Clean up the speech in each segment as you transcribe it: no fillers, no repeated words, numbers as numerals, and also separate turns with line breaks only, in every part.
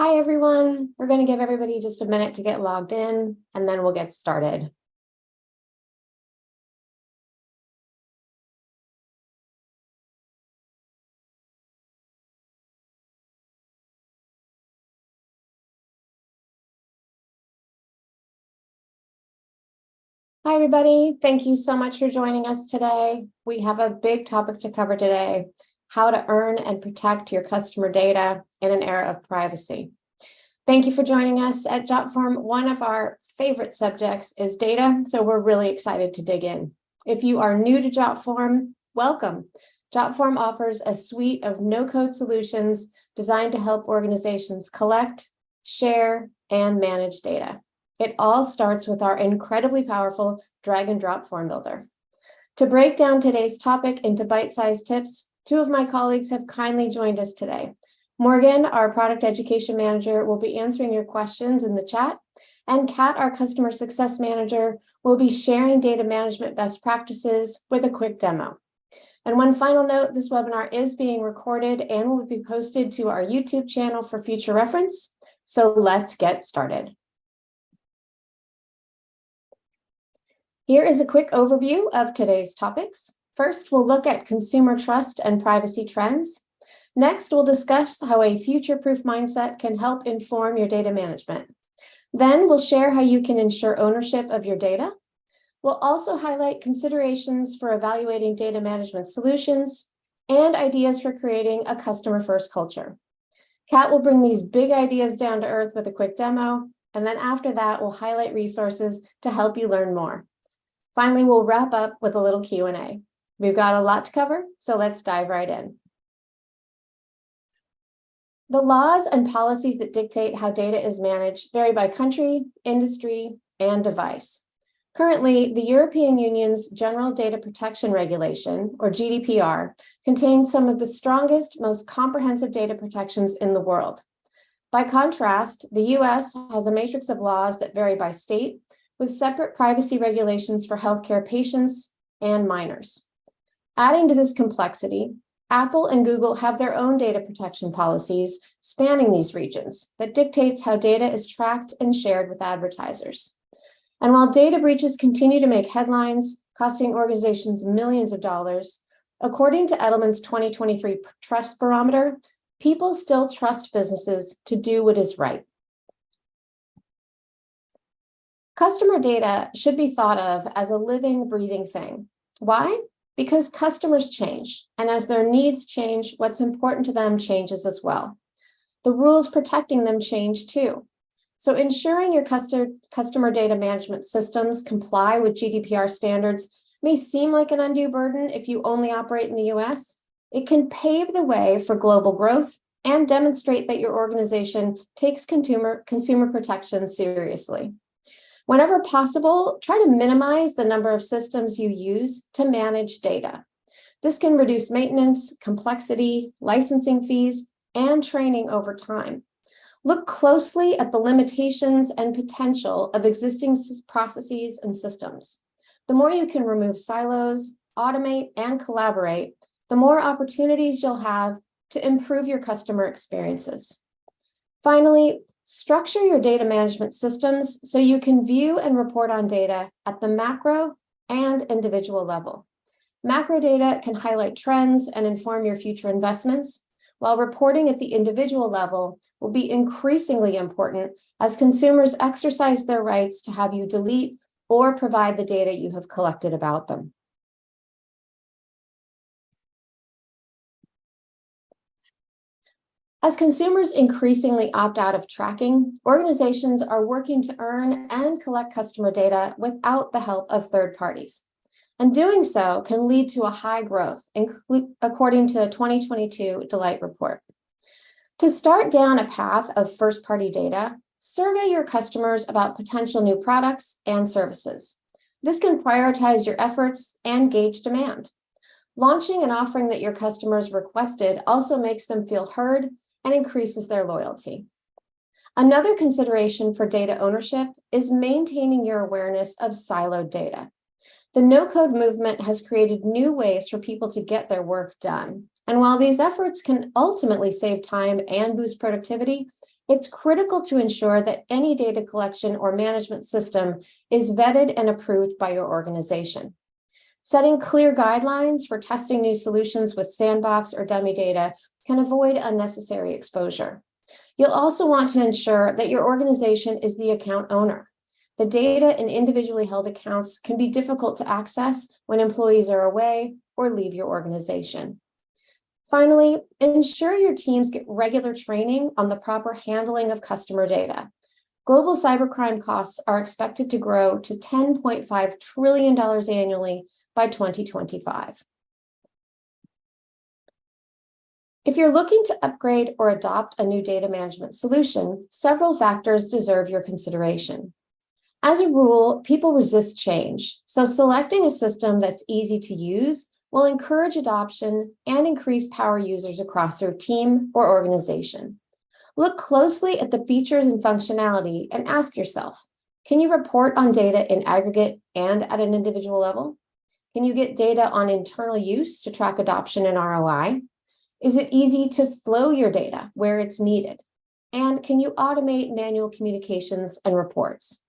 Hi, everyone. We're going to give everybody just a minute to get logged in, and then we'll get started. Hi, everybody. Thank you so much for joining us today. We have a big topic to cover today: how to earn and protect your customer data in an era of privacy. Thank you for joining us at Jotform. One of our favorite subjects is data, so we're really excited to dig in. If you are new to Jotform, welcome. Jotform offers a suite of no-code solutions designed to help organizations collect, share, and manage data. It all starts with our incredibly powerful drag and drop form builder. To break down today's topic into bite-sized tips, two of my colleagues have kindly joined us today. Morgan, our product education manager, will be answering your questions in the chat, and Kat, our customer success manager, will be sharing data management best practices with a quick demo. And one final note, this webinar is being recorded and will be posted to our YouTube channel for future reference. So let's get started. Here is a quick overview of today's topics. First, we'll look at consumer trust and privacy trends. Next, we'll discuss how a future-proof mindset can help inform your data management. Then we'll share how you can ensure ownership of your data. We'll also highlight considerations for evaluating data management solutions and ideas for creating a customer-first culture. Kat will bring these big ideas down to earth with a quick demo, and then after that, we'll highlight resources to help you learn more. Finally, we'll wrap up with a little Q&A. We've got a lot to cover, so let's dive right in. The laws and policies that dictate how data is managed vary by country, industry, and device. Currently, the European Union's General Data Protection Regulation, or GDPR, contains some of the strongest, most comprehensive data protections in the world. By contrast, the US has a matrix of laws that vary by state, with separate privacy regulations for healthcare patients and minors. Adding to this complexity, Apple and Google have their own data protection policies spanning these regions that dictates how data is tracked and shared with advertisers. And while data breaches continue to make headlines, costing organizations millions of dollars, according to Edelman's 2023 Trust Barometer, people still trust businesses to do what is right. Customer data should be thought of as a living, breathing thing. Why? Because customers change, and as their needs change, what's important to them changes as well. The rules protecting them change too. So ensuring your customer data management systems comply with GDPR standards may seem like an undue burden if you only operate in the US. It can pave the way for global growth and demonstrate that your organization takes consumer protection seriously. Whenever possible, try to minimize the number of systems you use to manage data. This can reduce maintenance, complexity, licensing fees, and training over time. Look closely at the limitations and potential of existing processes and systems. The more you can remove silos, automate, and collaborate, the more opportunities you'll have to improve your customer experiences. Finally, structure your data management systems so you can view and report on data at the macro and individual level. Macro data can highlight trends and inform your future investments, while reporting at the individual level will be increasingly important as consumers exercise their rights to have you delete or provide the data you have collected about them. As consumers increasingly opt out of tracking, organizations are working to earn and collect customer data without the help of third parties. And doing so can lead to a high growth, according to the 2022 Delight Report. To start down a path of first-party data, survey your customers about potential new products and services. This can prioritize your efforts and gauge demand. Launching an offering that your customers requested also makes them feel heard and increases their loyalty. Another consideration for data ownership is maintaining your awareness of siloed data. The no-code movement has created new ways for people to get their work done. And while these efforts can ultimately save time and boost productivity, It's critical to ensure that any data collection or management system is vetted and approved by your organization. Setting clear guidelines for testing new solutions with sandbox or dummy data can avoid unnecessary exposure. You'll also want to ensure that your organization is the account owner. The data in individually held accounts can be difficult to access when employees are away or leave your organization. Finally, ensure your teams get regular training on the proper handling of customer data. Global cybercrime costs are expected to grow to $10.5 trillion annually by 2025. If you're looking to upgrade or adopt a new data management solution, several factors deserve your consideration. As a rule, people resist change, so selecting a system that's easy to use will encourage adoption and increase power users across your team or organization. Look closely at the features and functionality and ask yourself, can you report on data in aggregate and at an individual level? Can you get data on internal use to track adoption and ROI? Is it easy to flow your data where it's needed? And can you automate manual communications and reports?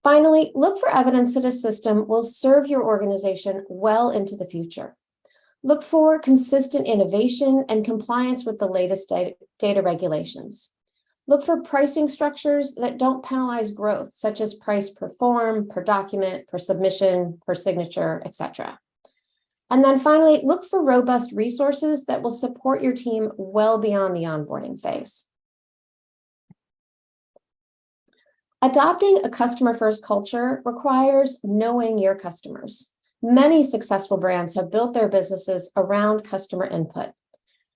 Finally, look for evidence that a system will serve your organization well into the future. Look for consistent innovation and compliance with the latest data regulations. Look for pricing structures that don't penalize growth, such as price per form, per document, per submission, per signature, etc. And then finally, look for robust resources that will support your team well beyond the onboarding phase. Adopting a customer-first culture requires knowing your customers. Many successful brands have built their businesses around customer input.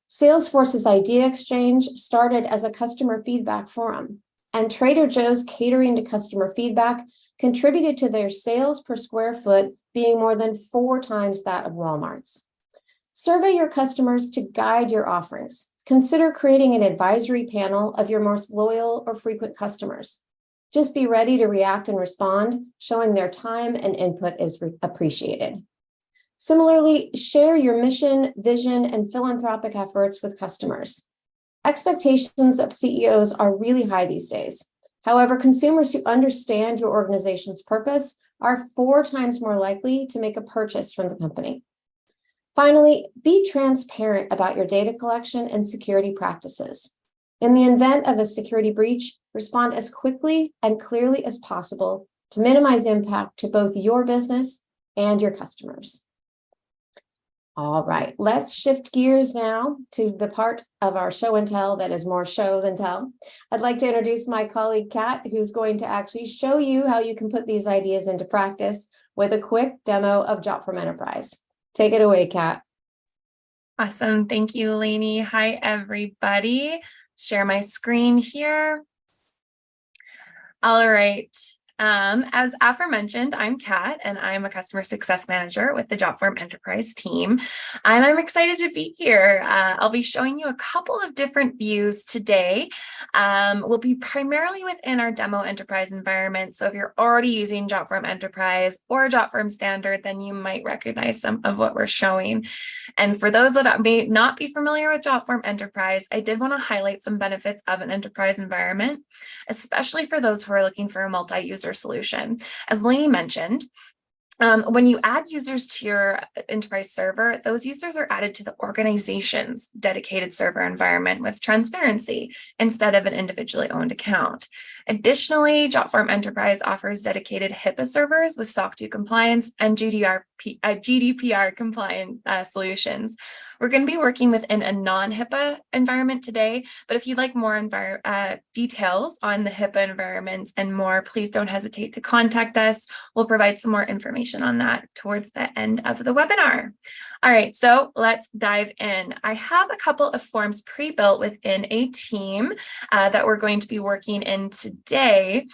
Salesforce's Idea Exchange started as a customer feedback forum, and Trader Joe's catering to customer feedback contributed to their sales per square foot being more than 4 times that of Walmart's. Survey your customers to guide your offerings. Consider creating an advisory panel of your most loyal or frequent customers. Just be ready to react and respond, showing their time and input is appreciated. Similarly, share your mission, vision, and philanthropic efforts with customers. Expectations of CEOs are really high these days. However, consumers who understand your organization's purpose are 4 times more likely to make a purchase from the company. Finally, be transparent about your data collection and security practices. In the event of a security breach, respond as quickly and clearly as possible to minimize impact to both your business and your customers. All right, let's shift gears now to the part of our show and tell that is more show than tell. I'd like to introduce my colleague, Kat, who's going to actually show you how you can put these ideas into practice with a quick demo of Jotform Enterprise. Take it away, Kat.
Awesome. Thank you, Lainey. Hi, everybody. Share my screen here. All right. As aforementioned, I'm Kat, and I'm a customer success manager with the Jotform Enterprise team, and I'm excited to be here. I'll be showing you a couple of different views today. We'll be primarily within our demo enterprise environment, so if you're already using Jotform Enterprise or Jotform Standard, then you might recognize some of what we're showing. And for those that may not be familiar with Jotform Enterprise, I did want to highlight some benefits of an enterprise environment, especially for those who are looking for a multi-user solution. As Lainey mentioned, when you add users to your enterprise server, those users are added to the organization's dedicated server environment with transparency instead of an individually owned account. Additionally, Jotform Enterprise offers dedicated HIPAA servers with SOC 2 compliance and GDPR compliant solutions. We're going to be working within a non-HIPAA environment today, but if you'd like more details on the HIPAA environments and more, please don't hesitate to contact us. We'll provide some more information on that towards the end of the webinar. All right, so let's dive in. I have a couple of forms pre-built within a team that we're going to be working in today.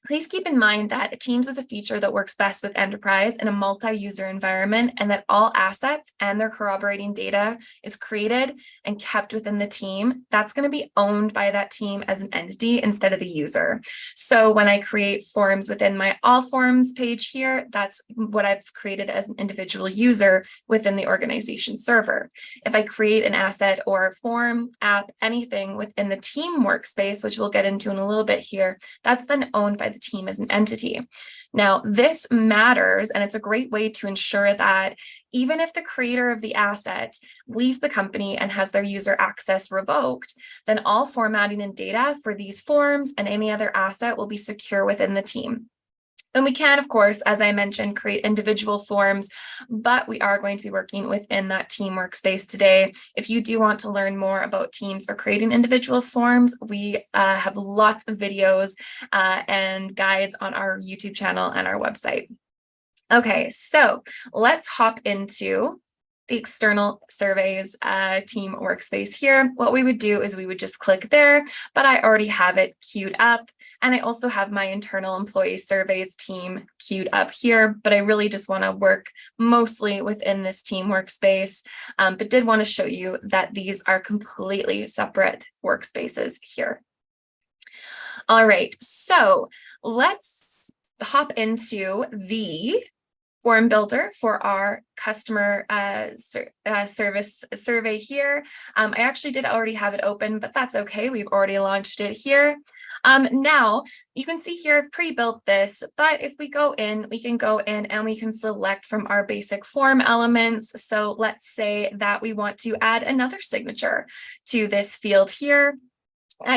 Please keep in mind that Teams is a feature that works best with Enterprise in a multi-user environment, and that all assets and their corroborating data is created and kept within the team. That's going to be owned by that team as an entity instead of the user. So when I create forms within my All Forms page here, that's what I've created as an individual user within the organization server. If I create an asset or form, app, anything within the team workspace, which we'll get into in a little bit here, that's then owned by the team as an entity. Now, this matters, and it's a great way to ensure that even if the creator of the asset leaves the company and has their user access revoked, then all formatting and data for these forms and any other asset will be secure within the team. And we can, of course, as I mentioned, create individual forms, but we are going to be working within that team workspace today. If you do want to learn more about teams or creating individual forms, we have lots of videos and guides on our YouTube channel and our website. Okay, so let's hop into the external surveys team workspace here. What we would do is we would just click there, but I already have it queued up. And I also have my internal employee surveys team queued up here, but I really just want to work mostly within this team workspace, but did want to show you that these are completely separate workspaces here. All right, so let's hop into the form builder for our customer service survey here. I actually did already have it open, but that's okay. We've already launched it here. Now you can see here I've pre-built this, but if we go in, we can go in and we can select from our basic form elements. So let's say that we want to add another signature to this field here.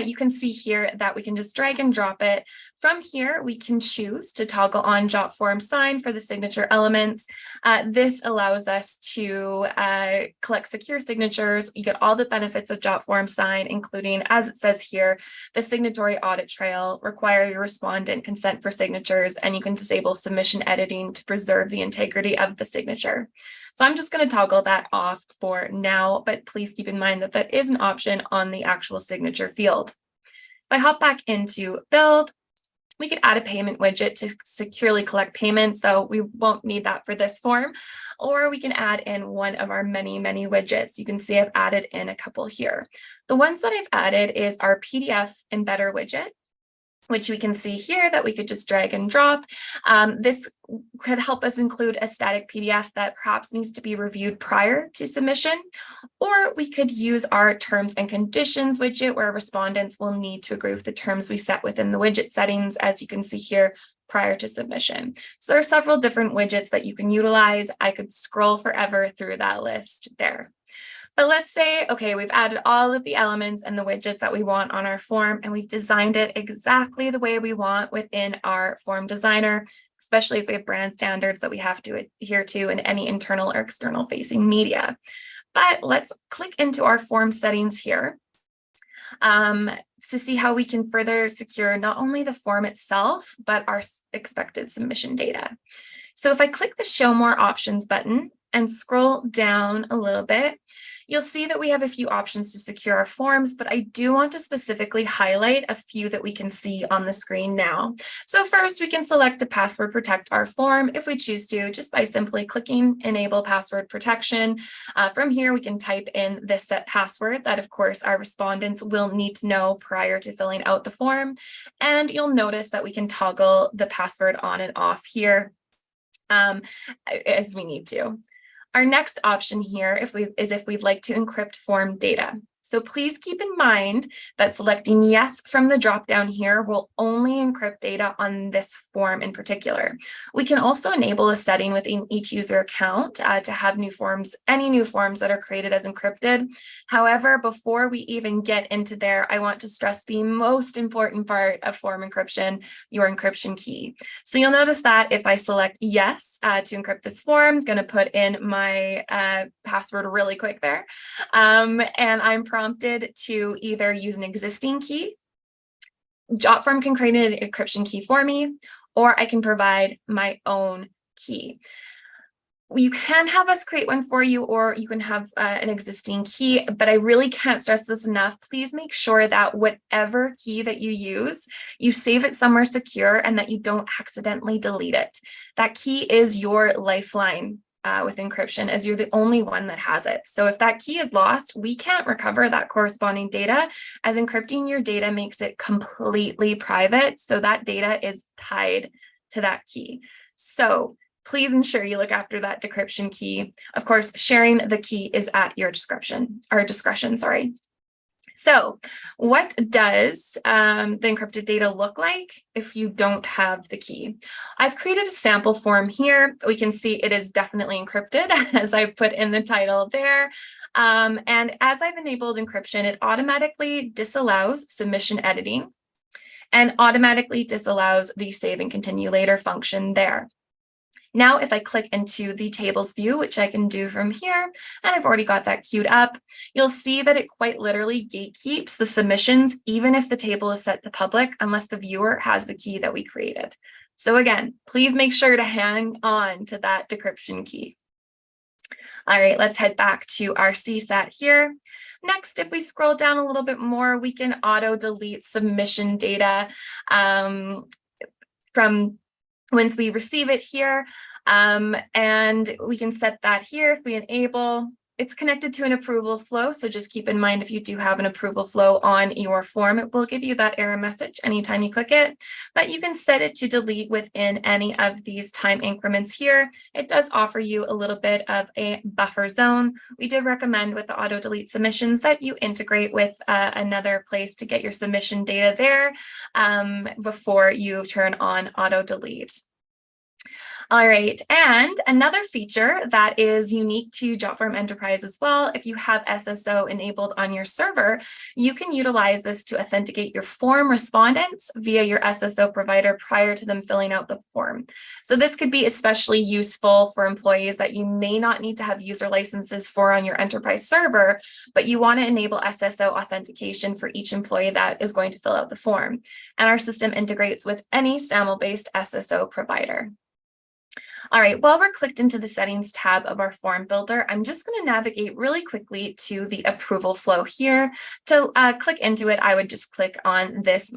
You can see here that we can just drag and drop it. From here, we can choose to toggle on Jotform sign for the signature elements. This allows us to collect secure signatures. You get all the benefits of Jotform sign, including, as it says here, the signatory audit trail, require your respondent consent for signatures, and you can disable submission editing to preserve the integrity of the signature. So I'm just going to toggle that off for now, but please keep in mind that that is an option on the actual signature field. If I hop back into build, we could add a payment widget to securely collect payments, so we won't need that for this form, or we can add in one of our many widgets. You can see I've added in a couple here. The ones that I've added is our PDF embedder widget, which we can see here that we could just drag and drop. This could help us include a static PDF that perhaps needs to be reviewed prior to submission, or we could use our terms and conditions widget where respondents will need to agree with the terms we set within the widget settings, as you can see here, prior to submission. So there are several different widgets that you can utilize. I could scroll forever through that list there. But let's say, okay, we've added all of the elements and the widgets that we want on our form, and we've designed it exactly the way we want within our form designer, especially if we have brand standards that we have to adhere to in any internal or external facing media. But let's click into our form settings here to see how we can further secure not only the form itself, but our expected submission data. So if I click the Show More Options button and scroll down a little bit, you'll see that we have a few options to secure our forms, but I do want to specifically highlight a few that we can see on the screen now. So first, we can select to password protect our form if we choose to, just by simply clicking Enable Password Protection. From here, we can type in this set password that, of course, our respondents will need to know prior to filling out the form. And you'll notice that we can toggle the password on and off here as we need to. Our next option here is if we'd like to encrypt form data. So please keep in mind that selecting yes from the dropdown here will only encrypt data on this form in particular. We can also enable a setting within each user account to have any new forms that are created as encrypted. However, before we even get into there, I want to stress the most important part of form encryption, your encryption key. So you'll notice that if I select yes to encrypt this form, I'm going to put in my password really quick there, and I'm prompted to either use an existing key. Jotform can create an encryption key for me, or I can provide my own key. You can have us create one for you, or you can have an existing key, but I really can't stress this enough. Please make sure that whatever key that you use, you save it somewhere secure and that you don't accidentally delete it. That key is your lifeline with encryption, as you're the only one that has it. So if that key is lost, we can't recover that corresponding data, as encrypting your data makes it completely private. So that data is tied to that key. So please ensure you look after that decryption key. Of course, sharing the key is at your discretion, sorry. So what does the encrypted data look like if you don't have the key? I've created a sample form here. We can see it is definitely encrypted, as I put in the title there. And as I've enabled encryption, it automatically disallows submission editing and automatically disallows the save and continue later function there. Now, if I click into the tables view, which I can do from here, and I've already got that queued up, you'll see that it quite literally gatekeeps the submissions, even if the table is set to public, unless the viewer has the key that we created. So again, please make sure to hang on to that decryption key. All right, let's head back to our CSAT here. Next, if we scroll down a little bit more, we can auto delete submission data from once we receive it here, and we can set that here if we enable. It's connected to an approval flow, so just keep in mind if you do have an approval flow on your form, it will give you that error message anytime you click it, but you can set it to delete within any of these time increments here. It does offer you a little bit of a buffer zone. We did recommend with the auto delete submissions that you integrate with another place to get your submission data there before you turn on auto delete. All right, and another feature that is unique to Jotform Enterprise as well, if you have SSO enabled on your server, you can utilize this to authenticate your form respondents via your SSO provider prior to them filling out the form. So this could be especially useful for employees that you may not need to have user licenses for on your enterprise server, but you want to enable SSO authentication for each employee that is going to fill out the form. And our system integrates with any SAML-based SSO provider. All right, while we're clicked into the settings tab of our form builder, I'm just going to navigate really quickly to the approval flow here. To click into it, I would just click on this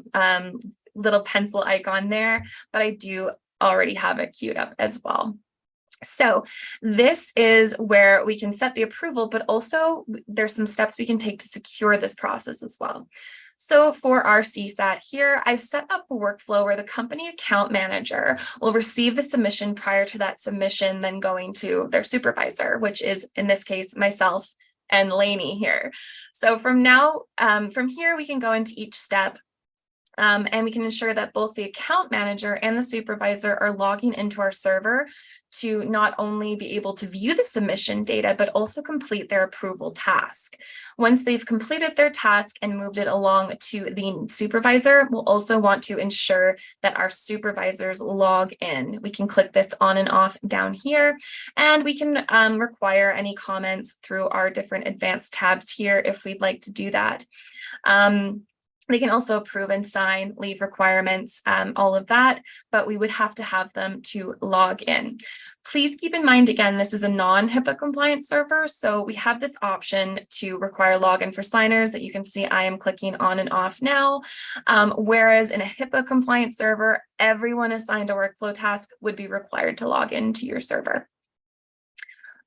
little pencil icon there, but I do already have it queued up as well. So this is where we can set the approval, but also there's some steps we can take to secure this process as well. So for our CSAT here, I've set up a workflow where the company account manager will receive the submission prior to that submission then going to their supervisor, which is in this case myself and Lainey here. So from here we can go into each step. And we can ensure that both the account manager and the supervisor are logging into our server to not only be able to view the submission data, but also complete their approval task. Once they've completed their task and moved it along to the supervisor, we'll also want to ensure that our supervisors log in. We can click this on and off down here, and we can require any comments through our different advanced tabs here if we'd like to do that. They can also approve and sign leave requirements, all of that, but we would have to have them to log in. Please keep in mind, again, this is a non-HIPAA compliant server, so we have this option to require login for signers that you can see I am clicking on and off now, whereas in a HIPAA compliant server, everyone assigned a workflow task would be required to log into your server.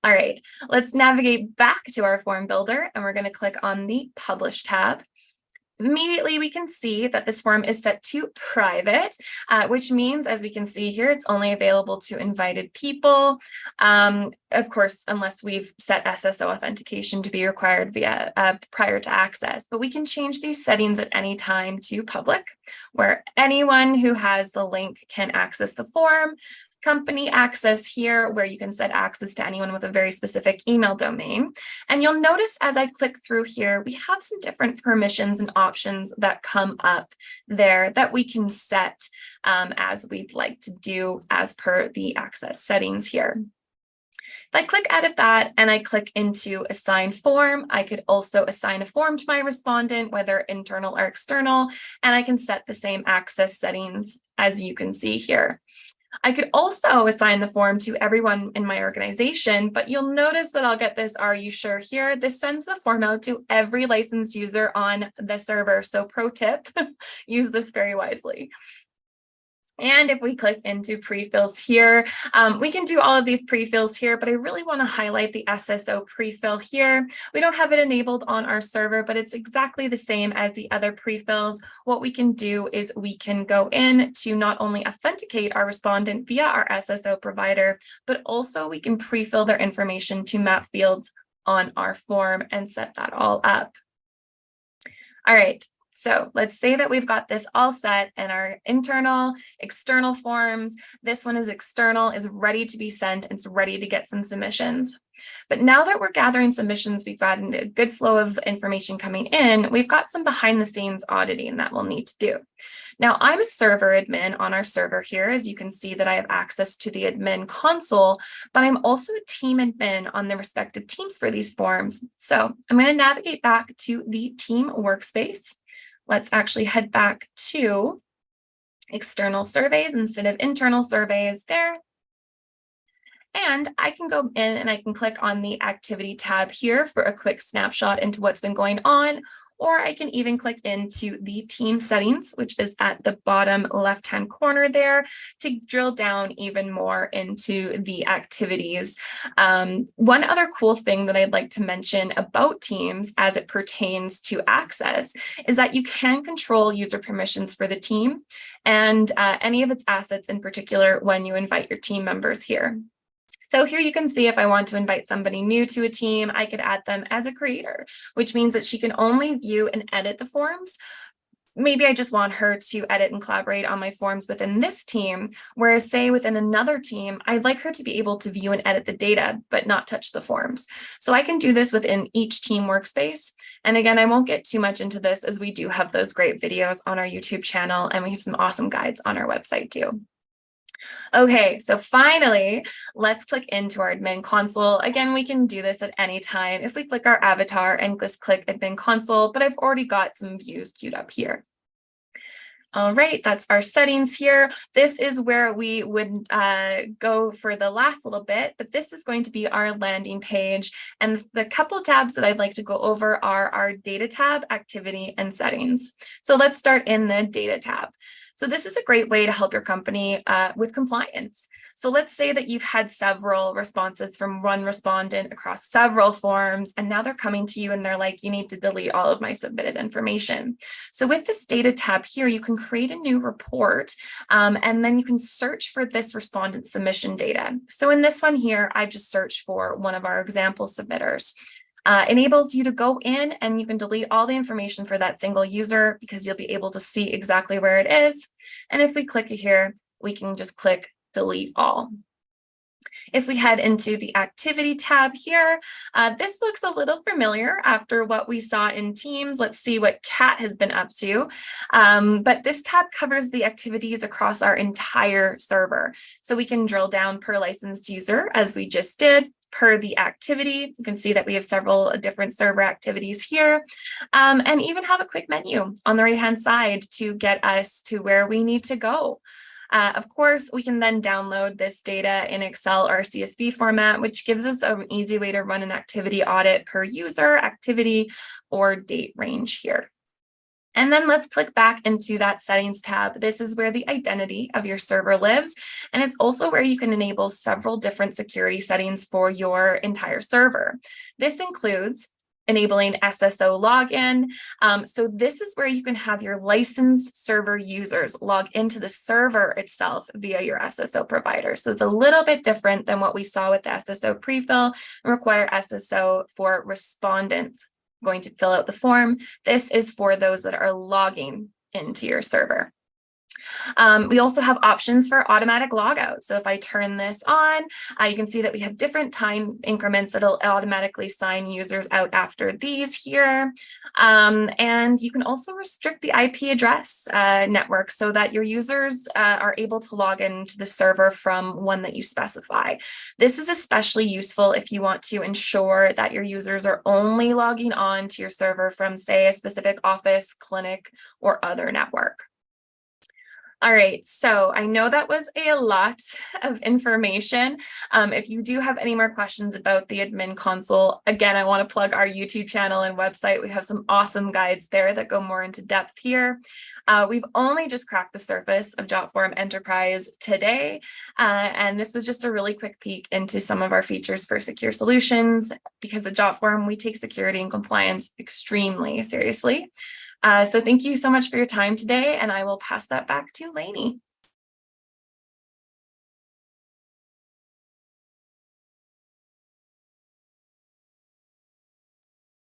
All right, let's navigate back to our form builder, and we're going to click on the Publish tab. Immediately, we can see that this form is set to private, which means, as we can see here, it's only available to invited people. Of course, unless we've set SSO authentication to be required via prior to access. But we can change these settings at any time to public, where anyone who has the link can access the form. Company access here, where you can set access to anyone with a very specific email domain. And you'll notice as I click through here, we have some different permissions and options that come up there that we can set as we'd like to do as per the access settings here. If I click edit that and I click into assign form, I could also assign a form to my respondent, whether internal or external, and I can set the same access settings as you can see here. I could also assign the form to everyone in my organization, but you'll notice that I'll get this "are you sure" here. This sends the form out to every licensed user on the server. So pro tip, use this very wisely. And if we click into pre-fills here, we can do all of these pre-fills here, but I really want to highlight the SSO pre-fill here. We don't have it enabled on our server, but it's exactly the same as the other pre-fills. What we can do is we can go in to not only authenticate our respondent via our SSO provider, but also we can pre-fill their information to map fields on our form and set that all up. All right. So let's say that we've got this all set and our internal, external forms. This one is external, is ready to be sent. It's ready to get some submissions. But now that we're gathering submissions, we've gotten a good flow of information coming in. We've got some behind the scenes auditing that we'll need to do. Now, I'm a server admin on our server here. As you can see that I have access to the admin console, but I'm also a team admin on the respective teams for these forms. So I'm going to navigate back to the team workspace. Let's actually head back to external surveys instead of internal surveys there. And I can go in and I can click on the activity tab here for a quick snapshot into what's been going on, or I can even click into the team settings, which is at the bottom left-hand corner there, to drill down even more into the activities. One other cool thing that I'd like to mention about Teams as it pertains to access is that you can control user permissions for the team and any of its assets in particular when you invite your team members here. So here you can see if I want to invite somebody new to a team, I could add them as a creator, which means that she can only view and edit the forms. Maybe I just want her to edit and collaborate on my forms within this team, whereas say within another team, I'd like her to be able to view and edit the data, but not touch the forms. So I can do this within each team workspace. And again, I won't get too much into this as we do have those great videos on our YouTube channel, and we have some awesome guides on our website too. Okay, so finally, let's click into our admin console. Again, we can do this at any time. If we click our avatar and just click admin console, but I've already got some views queued up here. All right, that's our settings here. This is where we would go for the last little bit, but this is going to be our landing page. And the couple tabs that I'd like to go over are our data tab, activity, and settings. So let's start in the data tab. So this is a great way to help your company with compliance. So let's say that you've had several responses from one respondent across several forms, and now they're coming to you and they're like, you need to delete all of my submitted information. So with this data tab here, you can create a new report, and then you can search for this respondent submission data. So in this one here, I've just searched for one of our example submitters. Enables you to go in and you can delete all the information for that single user because you'll be able to see exactly where it is. And if we click here, we can just click delete all. If we head into the activity tab here, this looks a little familiar after what we saw in Teams. Let's see what Kat has been up to. But this tab covers the activities across our entire server. So we can drill down per licensed user as we just did. Per the activity, you can see that we have several different server activities here, and even have a quick menu on the right-hand side to get us to where we need to go. Of course, we can then download this data in Excel or CSV format, which gives us an easy way to run an activity audit per user, activity, or date range here. And then let's click back into that settings tab. This is where the identity of your server lives. And it's also where you can enable several different security settings for your entire server. This includes enabling SSO login. So this is where you can have your licensed server users log into the server itself via your SSO provider. So it's a little bit different than what we saw with the SSO prefill and require SSO for respondents going to fill out the form. This is for those that are logging into your server. We also have options for automatic logout. So if I turn this on, you can see that we have different time increments that'll automatically sign users out after these here. And you can also restrict the IP address network so that your users are able to log into the server from one that you specify. This is especially useful if you want to ensure that your users are only logging on to your server from, say, a specific office, clinic, or other network. All right, so I know that was a lot of information. If you do have any more questions about the admin console, again, I want to plug our YouTube channel and website. We have some awesome guides there that go more into depth here. We've only just cracked the surface of Jotform Enterprise today, and this was just a really quick peek into some of our features for secure solutions, because at Jotform, we take security and compliance extremely seriously. So thank you so much for your time today, and I will pass that back to Lainey.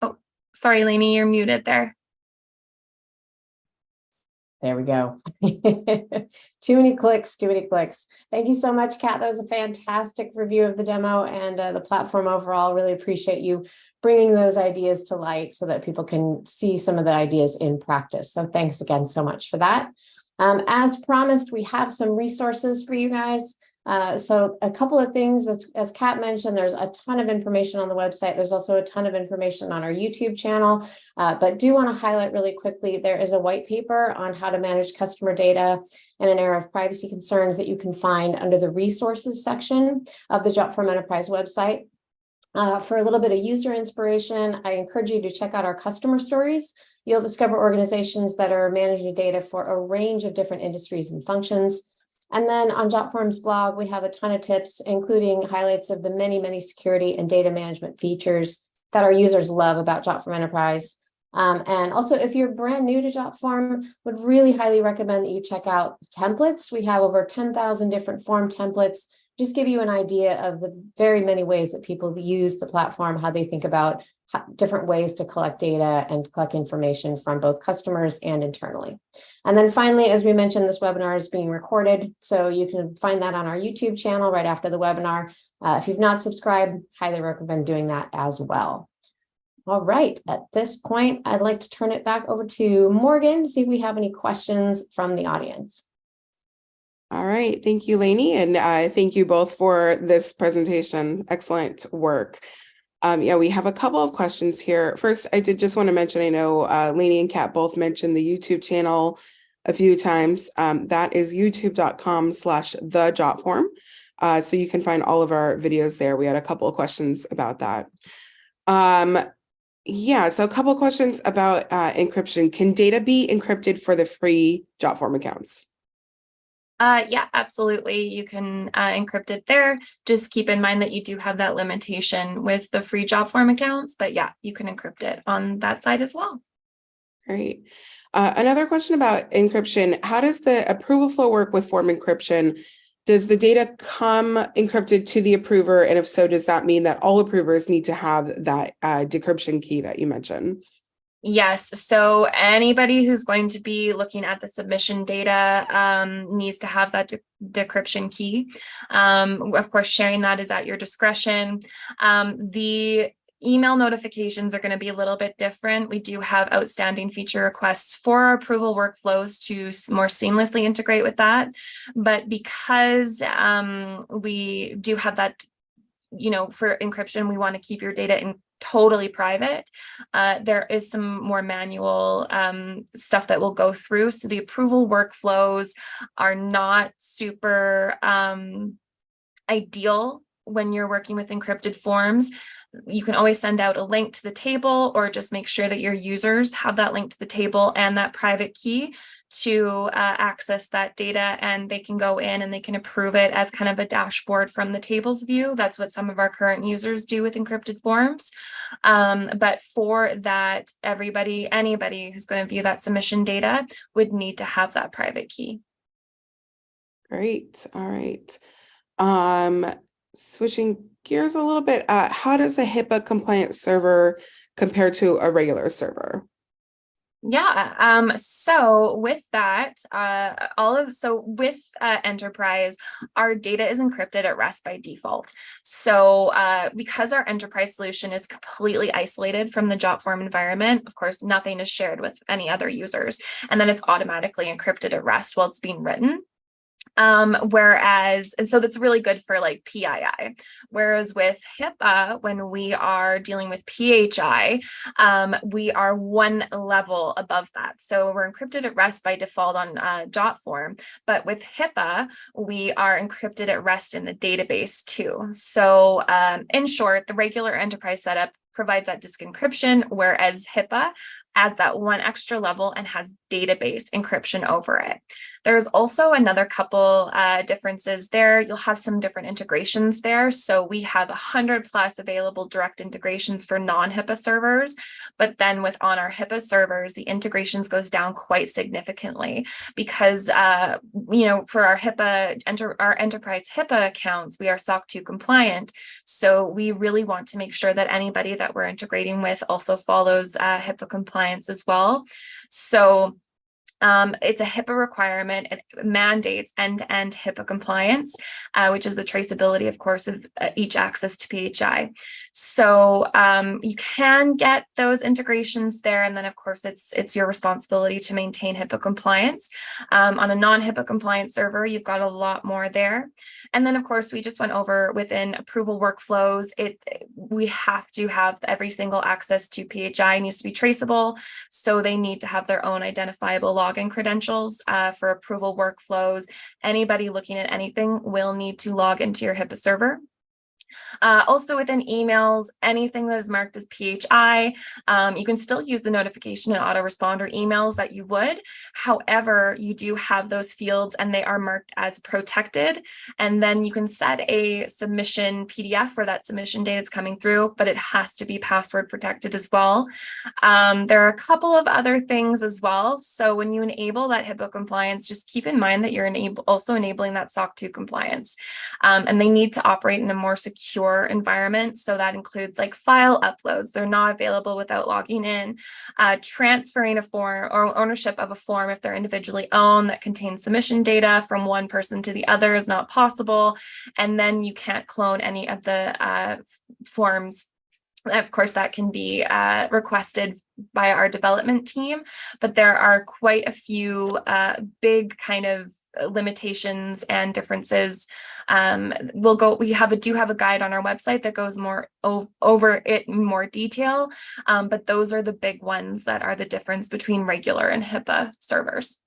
Oh, sorry, Lainey, you're muted there.
There we go. Too many clicks, too many clicks. Thank you so much, Kat. That was a fantastic review of the demo and the platform overall. Really appreciate you bringing those ideas to light so that people can see some of the ideas in practice. So thanks again so much for that. As promised, we have some resources for you guys. So a couple of things, as Kat mentioned, there's a ton of information on the website. There's also a ton of information on our YouTube channel, but do want to highlight really quickly, there is a white paper on how to manage customer data in an era of privacy concerns that you can find under the resources section of the Jotform Enterprise website. For a little bit of user inspiration, I encourage you to check out our customer stories. You'll discover organizations that are managing data for a range of different industries and functions. And then on Jotform's blog, we have a ton of tips, including highlights of the many, many security and data management features that our users love about Jotform Enterprise. And also, if you're brand new to Jotform, would really highly recommend that you check out the templates. We have over 10,000 different form templates. Just give you an idea of the very many ways that people use the platform, how they think about different ways to collect data and collect information from both customers and internally. And then finally, as we mentioned, this webinar is being recorded, so you can find that on our YouTube channel right after the webinar. If you've not subscribed, highly recommend doing that as well. All right, at this point, I'd like to turn it back over to Morgan to see if we have any questions from the audience.
All right, thank you, Lainey, and thank you both for this presentation. Excellent work. Yeah, we have a couple of questions here. First, I did just want to mention, I know Lainey and Kat both mentioned the YouTube channel a few times. That is youtube.com/thejotform. So you can find all of our videos there. We had a couple of questions about that. Yeah, so a couple of questions about encryption. Can data be encrypted for the free Jotform accounts?
Yeah, absolutely. You can encrypt it there. Just keep in mind that you do have that limitation with the free Jotform accounts, but yeah, you can encrypt it on that side as well.
Great. Another question about encryption. How does the approval flow work with form encryption? Does the data come encrypted to the approver? And if so, does that mean that all approvers need to have that decryption key that you mentioned?
Yes, so anybody who's going to be looking at the submission data needs to have that decryption key. Of course, sharing that is at your discretion. The email notifications are going to be a little bit different. We do have outstanding feature requests for our approval workflows to more seamlessly integrate with that. But because we do have that, for encryption, we want to keep your data in totally private. There is some more manual stuff that we'll go through. So the approval workflows are not super ideal when you're working with encrypted forms. You can always send out a link to the table, or just make sure that your users have that link to the table and that private key to access that data, and they can go in and they can approve it as kind of a dashboard from the table's view. That's what some of our current users do with encrypted forms. But for that, anybody who's going to view that submission data would need to have that private key.
Great. All right. Switching gears a little bit, how does a HIPAA compliant server compare to a regular server?
Yeah, so with that, with Enterprise, our data is encrypted at rest by default. So because our Enterprise solution is completely isolated from the Jotform environment, of course, nothing is shared with any other users, and then it's automatically encrypted at rest while it's being written. And so that's really good for like PII. Whereas with HIPAA, when we are dealing with PHI, we are one level above that. So we're encrypted at rest by default on Jotform, but with HIPAA, we are encrypted at rest in the database too. So in short, the regular enterprise setup provides that disk encryption, whereas HIPAA adds that one extra level and has database encryption over it. There's also another couple differences there. You'll have some different integrations there. So we have 100 plus available direct integrations for non-HIPAA servers, but then on our HIPAA servers, the integrations goes down quite significantly because, for our our enterprise HIPAA accounts, we are SOC 2 compliant. So we really want to make sure that anybody that we're integrating with also follows HIPAA compliance as well. So it's a HIPAA requirement. It mandates end-to-end HIPAA compliance, which is the traceability, of course, of each access to PHI. So you can get those integrations there, and then, of course, it's your responsibility to maintain HIPAA compliance. On a non-HIPAA compliant server, you've got a lot more there. And then, of course, we just went over within approval workflows. We have to have every single access to PHI needs to be traceable, so they need to have their own identifiable login credentials for approval workflows. Anybody looking at anything will need to log into your HIPAA server. Also within emails, anything that is marked as PHI, you can still use the notification and autoresponder emails that you would. However, you do have those fields and they are marked as protected. And then you can set a submission PDF for that submission date it's coming through, but it has to be password protected as well. There are a couple of other things as well. So when you enable that HIPAA compliance, just keep in mind that you're also enabling that SOC 2 compliance. And they need to operate in a more secure environment. So that includes like file uploads. They're not available without logging in, transferring a form or ownership of a form if they're individually owned that contains submission data from one person to the other is not possible. And then you can't clone any of the forms. Of course, that can be requested by our development team, but there are quite a few big kind of limitations and differences. We do have a guide on our website that goes more over it in more detail, but those are the big ones that are the difference between regular and HIPAA servers.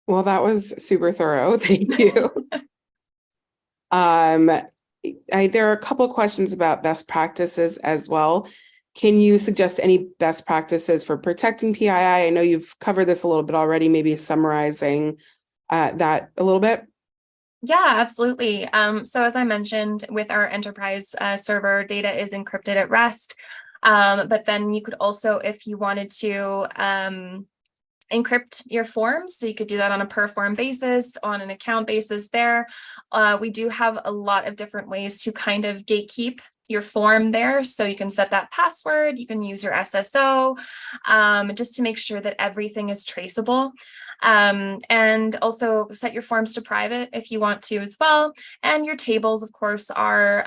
Well, that was super thorough. Thank you. There are a couple of questions about best practices as well. Can you suggest any best practices for protecting PII? I know you've covered this a little bit already, maybe summarizing that a little bit.
Yeah, absolutely. So as I mentioned, with our enterprise server, data is encrypted at rest. But then you could also, if you wanted to, encrypt your forms. So you could do that on a per form basis, on an account basis there. We do have a lot of different ways to kind of gatekeep your form there. So you can set that password, you can use your SSO, just to make sure that everything is traceable. And also set your forms to private if you want to as well. And your tables, of course, are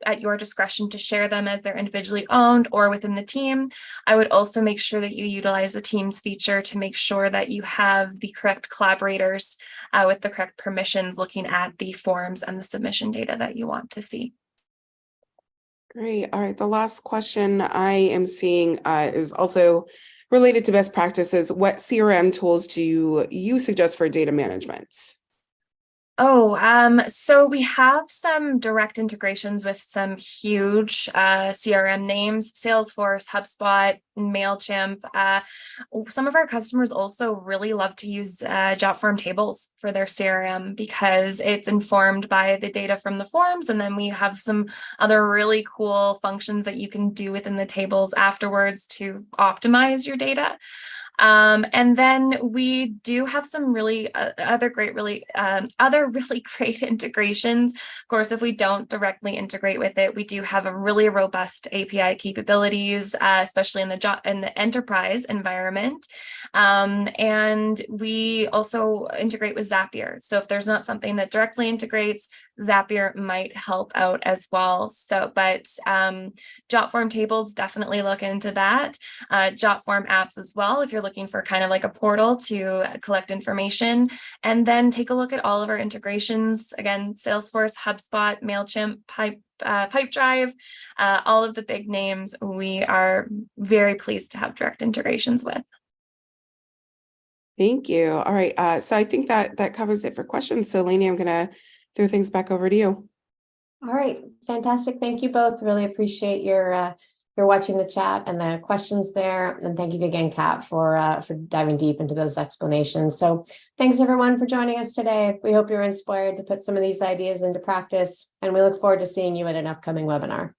at your discretion to share them as they're individually owned or within the team. I would also make sure that you utilize the Teams feature to make sure that you have the correct collaborators with the correct permissions looking at the forms and the submission data that you want to see.
Great. All right. The last question I am seeing is also related to best practices. What CRM tools do you suggest for data management?
So we have some direct integrations with some huge CRM names, Salesforce, HubSpot, MailChimp. Some of our customers also really love to use Jotform tables for their CRM because it's informed by the data from the forms. And then we have some other really cool functions that you can do within the tables afterwards to optimize your data. And then we do have some really other really great integrations. Of course, if we don't directly integrate with it, we do have a really robust API capabilities, especially in the enterprise environment. And we also integrate with Zapier. So if there's not something that directly integrates, Zapier might help out as well. So, but Jotform tables, definitely look into that. Jotform apps as well, if you're looking for kind of like a portal to collect information. And then take a look at all of our integrations. Again, Salesforce, HubSpot, MailChimp, Pipedrive, all of the big names we are very pleased to have direct integrations with.
Thank you. All right. So I think that covers it for questions. So Lainey, I'm going to throw things back over to you.
All right, fantastic. Thank you both. Really appreciate your watching the chat and the questions there. And thank you again, Kat, for diving deep into those explanations. So thanks everyone for joining us today. We hope you're inspired to put some of these ideas into practice, and we look forward to seeing you at an upcoming webinar.